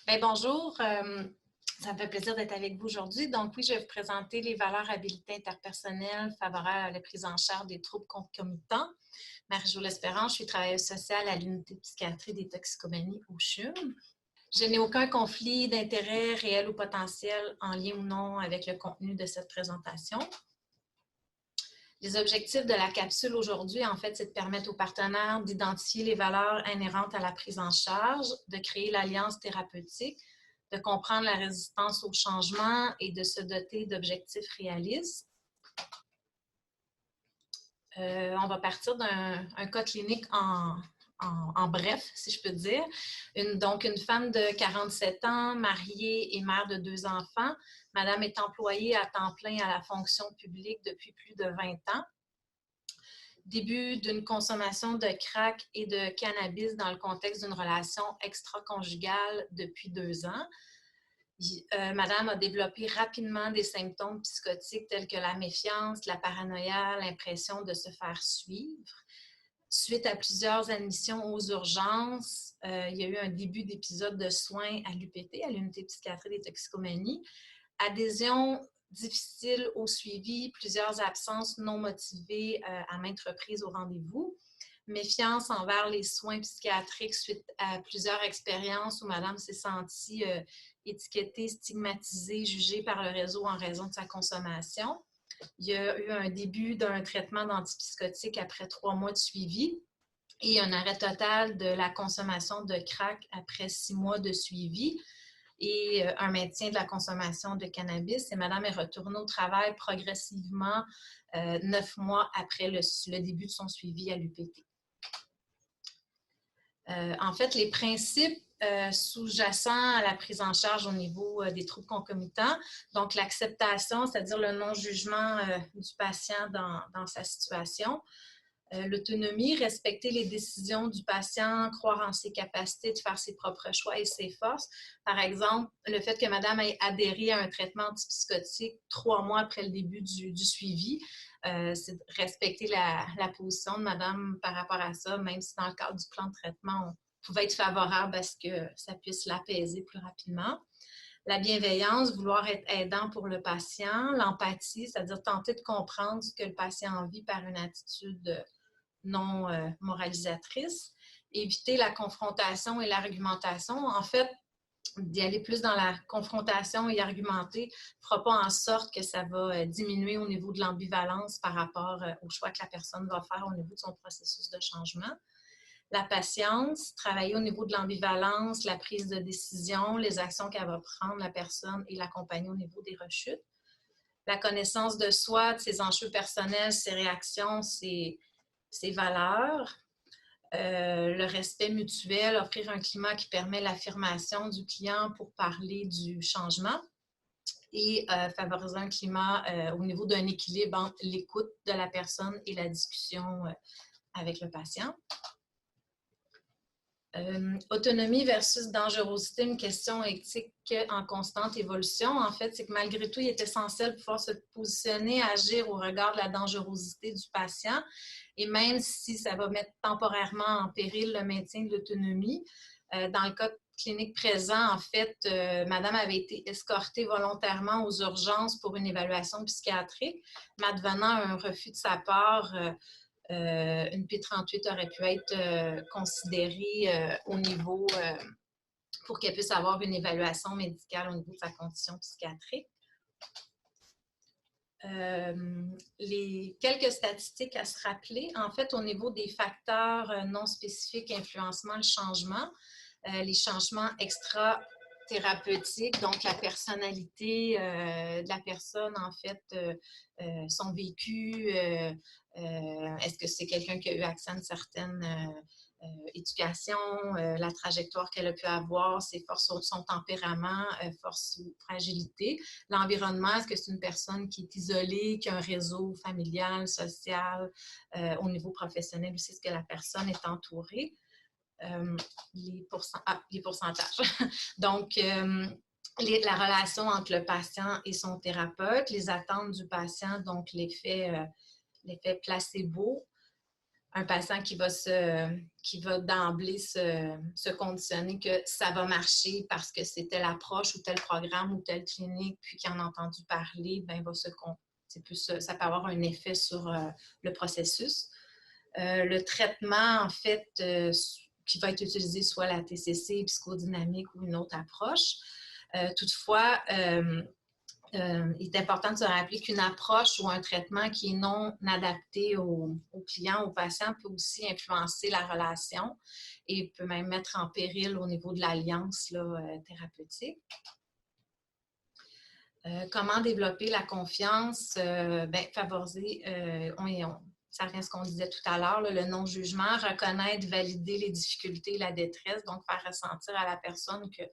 Bien, bonjour, ça me fait plaisir d'être avec vous aujourd'hui. Donc oui, je vais vous présenter les valeurs habilités interpersonnelles favorables à la prise en charge des troubles concomitants. Marie-Jo L'Espérance, je suis travailleuse sociale à l'unité de psychiatrie des toxicomanies au CHUM. Je n'ai aucun conflit d'intérêt réel ou potentiel en lien ou non avec le contenu de cette présentation. Les objectifs de la capsule aujourd'hui, en fait, c'est de permettre aux partenaires d'identifier les valeurs inhérentes à la prise en charge, de créer l'alliance thérapeutique, de comprendre la résistance au changement et de se doter d'objectifs réalistes. On va partir d'un cas clinique en bref, si je peux dire. Donc, une femme de 47 ans, mariée et mère de 2 enfants. Madame est employée à temps plein à la fonction publique depuis plus de 20 ans. Début d'une consommation de crack et de cannabis dans le contexte d'une relation extra-conjugale depuis 2 ans. Madame a développé rapidement des symptômes psychotiques tels que la méfiance, la paranoïa, l'impression de se faire suivre. Suite à plusieurs admissions aux urgences, il y a eu un début d'épisode de soins à l'UPT, à l'unité de psychiatrie des toxicomanies. Adhésion difficile au suivi, plusieurs absences non motivées à maintes reprises au rendez-vous. Méfiance envers les soins psychiatriques suite à plusieurs expériences où Madame s'est sentie étiquetée, stigmatisée, jugée par le réseau en raison de sa consommation. Il y a eu un début d'un traitement d'antipsychotiques après 3 mois de suivi et un arrêt total de la consommation de crack après 6 mois de suivi et un maintien de la consommation de cannabis. Et Madame est retournée au travail progressivement 9 mois après le début de son suivi à l'UPT. En fait, les principes sous-jacents à la prise en charge au niveau des troubles concomitants, donc l'acceptation, c'est-à-dire le non-jugement du patient dans sa situation, l'autonomie, respecter les décisions du patient, croire en ses capacités de faire ses propres choix et ses forces. Par exemple, le fait que Madame ait adhéré à un traitement antipsychotique 3 mois après le début du suivi, c'est de respecter la position de Madame par rapport à ça, même si dans le cadre du plan de traitement, on pouvait être favorable à ce que ça puisse l'apaiser plus rapidement. La bienveillance, vouloir être aidant pour le patient. L'empathie, c'est-à-dire tenter de comprendre ce que le patient vit par une attitude non moralisatrice. Éviter la confrontation et l'argumentation. En fait, d'y aller plus dans la confrontation et argumenter ne fera pas en sorte que ça va diminuer au niveau de l'ambivalence par rapport au choix que la personne va faire au niveau de son processus de changement. La patience, travailler au niveau de l'ambivalence, la prise de décision, les actions qu'elle va prendre, la personne, et l'accompagner au niveau des rechutes. La connaissance de soi, de ses enjeux personnels, ses réactions, ses valeurs. Le respect mutuel, offrir un climat qui permet l'affirmation du client pour parler du changement et favoriser un climat au niveau d'un équilibre entre l'écoute de la personne et la discussion avec le patient. Autonomie versus dangerosité, une question éthique en constante évolution. En fait, c'est que malgré tout, il est essentiel de pouvoir se positionner, agir au regard de la dangerosité du patient. Et même si ça va mettre temporairement en péril le maintien de l'autonomie, dans le cas clinique présent, en fait, Madame avait été escortée volontairement aux urgences pour une évaluation psychiatrique, mais advenant un refus de sa part, une P38 aurait pu être considérée au niveau pour qu'elle puisse avoir une évaluation médicale au niveau de sa condition psychiatrique. Les quelques statistiques à se rappeler, en fait, au niveau des facteurs non spécifiques influencement le changement, les changements extra-thérapeutiques, donc la personnalité de la personne, en fait, son vécu, est-ce que c'est quelqu'un qui a eu accès à une certaine éducation, la trajectoire qu'elle a pu avoir, ses forces, son tempérament, force ou fragilité. L'environnement, est-ce que c'est une personne qui est isolée, qui a un réseau familial, social, au niveau professionnel aussi, est-ce que la personne est entourée? Les pourcentages. Donc, la relation entre le patient et son thérapeute, les attentes du patient, donc l'effet placebo, un patient qui va d'emblée se conditionner que ça va marcher parce que c'est telle approche ou tel programme ou telle clinique, puis qui en a entendu parler, ben c'est plus, ça peut avoir un effet sur le processus. Le traitement, en fait, qui va être utilisé, soit la TCC, psychodynamique ou une autre approche. Toutefois, il est important de se rappeler qu'une approche ou un traitement qui est non adapté au client, au patient, peut aussi influencer la relation et peut même mettre en péril au niveau de l'alliance thérapeutique. Comment développer la confiance? Favoriser, ça revient à ce qu'on disait tout à l'heure, le non-jugement, reconnaître, valider les difficultés et la détresse, donc faire ressentir à la personne que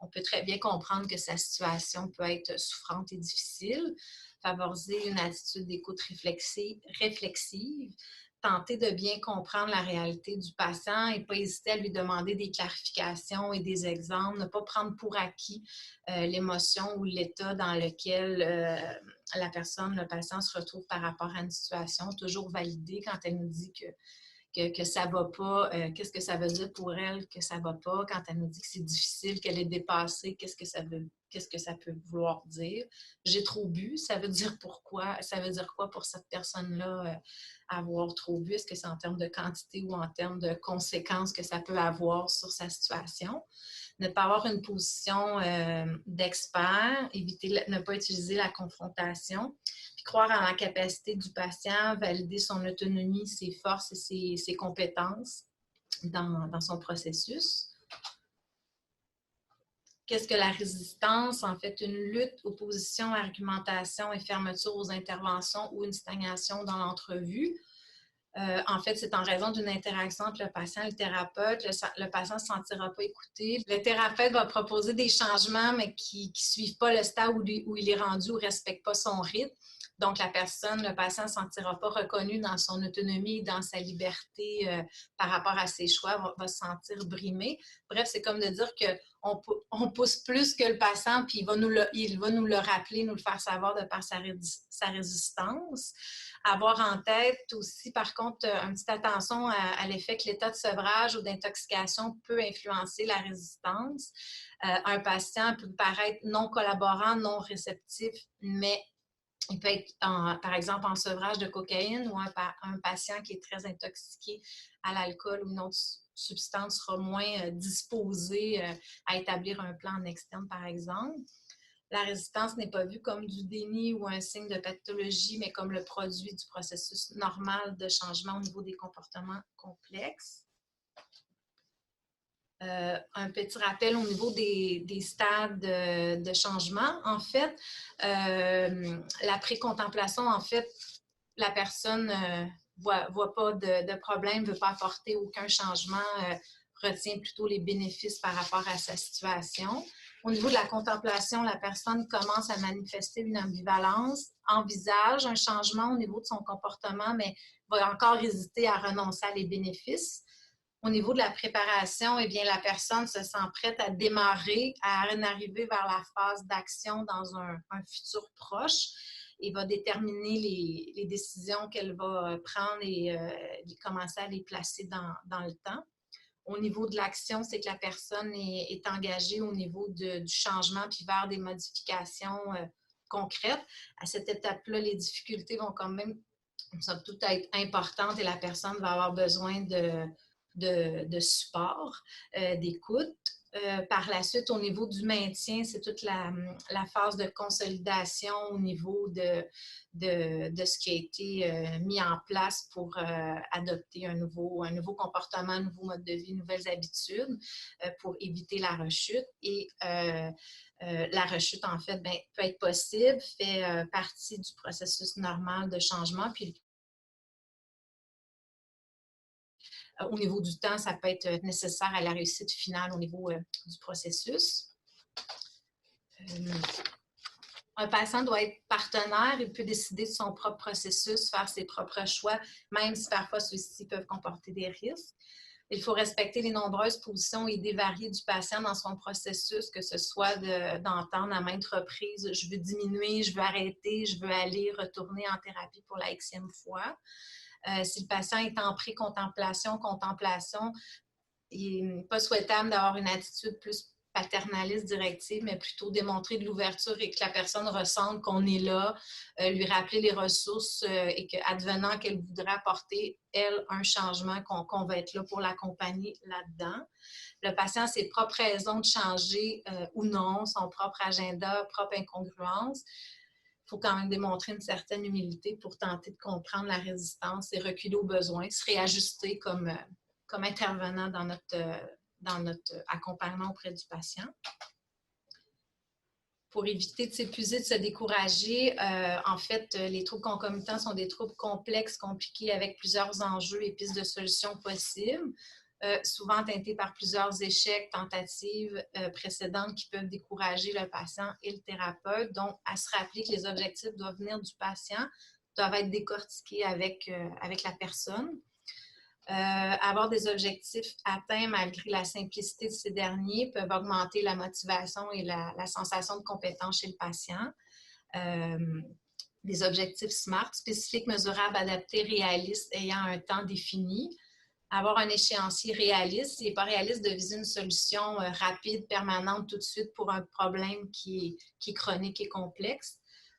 on peut très bien comprendre que sa situation peut être souffrante et difficile, favoriser une attitude d'écoute réflexive, tenter de bien comprendre la réalité du patient et pas hésiter à lui demander des clarifications et des exemples, ne pas prendre pour acquis l'émotion ou l'état dans lequel la personne, le patient se retrouve par rapport à une situation, toujours valider quand elle nous dit que ça ne va pas, qu'est-ce que ça veut dire pour elle que ça ne va pas, quand elle nous dit que c'est difficile, qu'elle est dépassée, qu'est-ce que ça peut vouloir dire. J'ai trop bu, ça veut dire pourquoi, ça veut dire quoi pour cette personne-là avoir trop bu? Est-ce que c'est en termes de quantité ou en termes de conséquences que ça peut avoir sur sa situation? Ne pas avoir une position d'expert, ne pas utiliser la confrontation, puis croire en la capacité du patient, valider son autonomie, ses forces et ses compétences dans son processus. Qu'est-ce que la résistance? En fait, une lutte, opposition, argumentation et fermeture aux interventions ou une stagnation dans l'entrevue. En fait, c'est en raison d'une interaction entre le patient et le thérapeute. Le patient ne se sentira pas écouté. Le thérapeute va proposer des changements, mais qui ne suivent pas le stade où il est rendu ou ne respectent pas son rythme. Donc, le patient ne se sentira pas reconnu dans son autonomie, dans sa liberté par rapport à ses choix, va se sentir brimé. Bref, c'est comme de dire qu'on pousse plus que le patient, puis il va nous le rappeler, nous le faire savoir de par sa résistance. Avoir en tête aussi, par contre, une petite attention à l'effet que l'état de sevrage ou d'intoxication peut influencer la résistance. Un patient peut paraître non collaborant, non réceptif, mais il peut être, par exemple, en sevrage de cocaïne ou un patient qui est très intoxiqué à l'alcool ou une autre substance sera moins disposé à établir un plan en externe, par exemple. La résistance n'est pas vue comme du déni ou un signe de pathologie, mais comme le produit du processus normal de changement au niveau des comportements complexes. Un petit rappel au niveau des stades de changement. En fait, la pré-contemplation, en fait, la personne voit pas de problème, ne veut pas apporter aucun changement, retient plutôt les bénéfices par rapport à sa situation. Au niveau de la contemplation, la personne commence à manifester une ambivalence, envisage un changement au niveau de son comportement, mais va encore hésiter à renoncer à les bénéfices. Au niveau de la préparation, eh bien, la personne se sent prête à démarrer, à arriver vers la phase d'action dans un futur proche et va déterminer les décisions qu'elle va prendre et commencer à les placer dans le temps. Au niveau de l'action, c'est que la personne est engagée au niveau du changement puis vers des modifications concrètes. À cette étape-là, les difficultés vont quand même tout être importantes et la personne va avoir besoin de support, d'écoute. Par la suite, au niveau du maintien, c'est toute la phase de consolidation au niveau de ce qui a été mis en place pour adopter un nouveau comportement, un nouveau mode de vie, nouvelles habitudes pour éviter la rechute. Et la rechute, en fait, peut être possible, fait partie du processus normal de changement. Puis au niveau du temps, ça peut être nécessaire à la réussite finale au niveau du processus. Un patient doit être partenaire, il peut décider de son propre processus, faire ses propres choix, même si parfois ceux-ci peuvent comporter des risques. Il faut respecter les nombreuses positions et idées variées du patient dans son processus, que ce soit d'entendre à maintes reprises « je veux diminuer, je veux arrêter, je veux aller retourner en thérapie pour la xème fois ». Si le patient est en pré-contemplation, contemplation, il n'est pas souhaitable d'avoir une attitude plus paternaliste directive, mais plutôt démontrer de l'ouverture et que la personne ressente qu'on est là, lui rappeler les ressources et qu'advenant qu'elle voudrait apporter, elle, un changement, qu'on va être là pour l'accompagner là-dedans. Le patient a ses propres raisons de changer ou non, son propre agenda, propre incongruence. Il faut quand même démontrer une certaine humilité pour tenter de comprendre la résistance et reculer au besoin, se réajuster comme intervenant dans notre accompagnement auprès du patient. Pour éviter de s'épuiser, de se décourager, en fait, les troubles concomitants sont des troubles complexes, compliqués, avec plusieurs enjeux et pistes de solutions possibles, souvent teintés par plusieurs échecs, tentatives précédentes qui peuvent décourager le patient et le thérapeute. Donc, à se rappeler que les objectifs doivent venir du patient, doivent être décortiqués avec la personne. Avoir des objectifs atteints malgré la simplicité de ces derniers peuvent augmenter la motivation et la sensation de compétence chez le patient. Des objectifs SMART, spécifiques, mesurables, adaptés, réalistes, ayant un temps défini. Avoir un échéancier réaliste. Il n'est pas réaliste de viser une solution rapide, permanente, tout de suite pour un problème qui est chronique et complexe.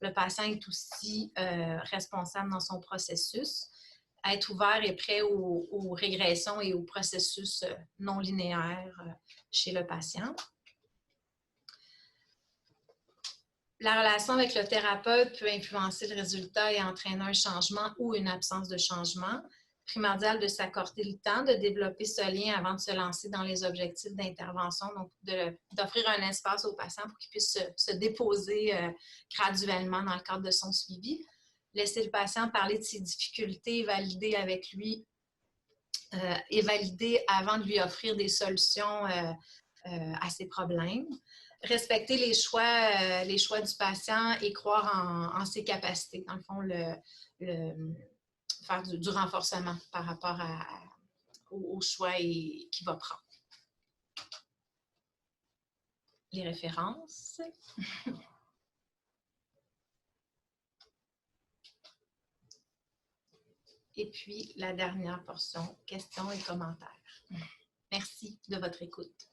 Le patient est aussi responsable dans son processus. Être ouvert et prêt aux régressions et aux processus non linéaires chez le patient. La relation avec le thérapeute peut influencer le résultat et entraîner un changement ou une absence de changement. Primordial de s'accorder le temps de développer ce lien avant de se lancer dans les objectifs d'intervention, donc d'offrir un espace au patient pour qu'il puisse se déposer graduellement dans le cadre de son suivi. Laisser le patient parler de ses difficultés, valider avec lui et valider avant de lui offrir des solutions à ses problèmes. Respecter les choix du patient et croire en ses capacités. Dans le fond, faire du renforcement par rapport au choix qu'il va prendre. Les références. Et puis, la dernière portion, questions et commentaires. Merci de votre écoute.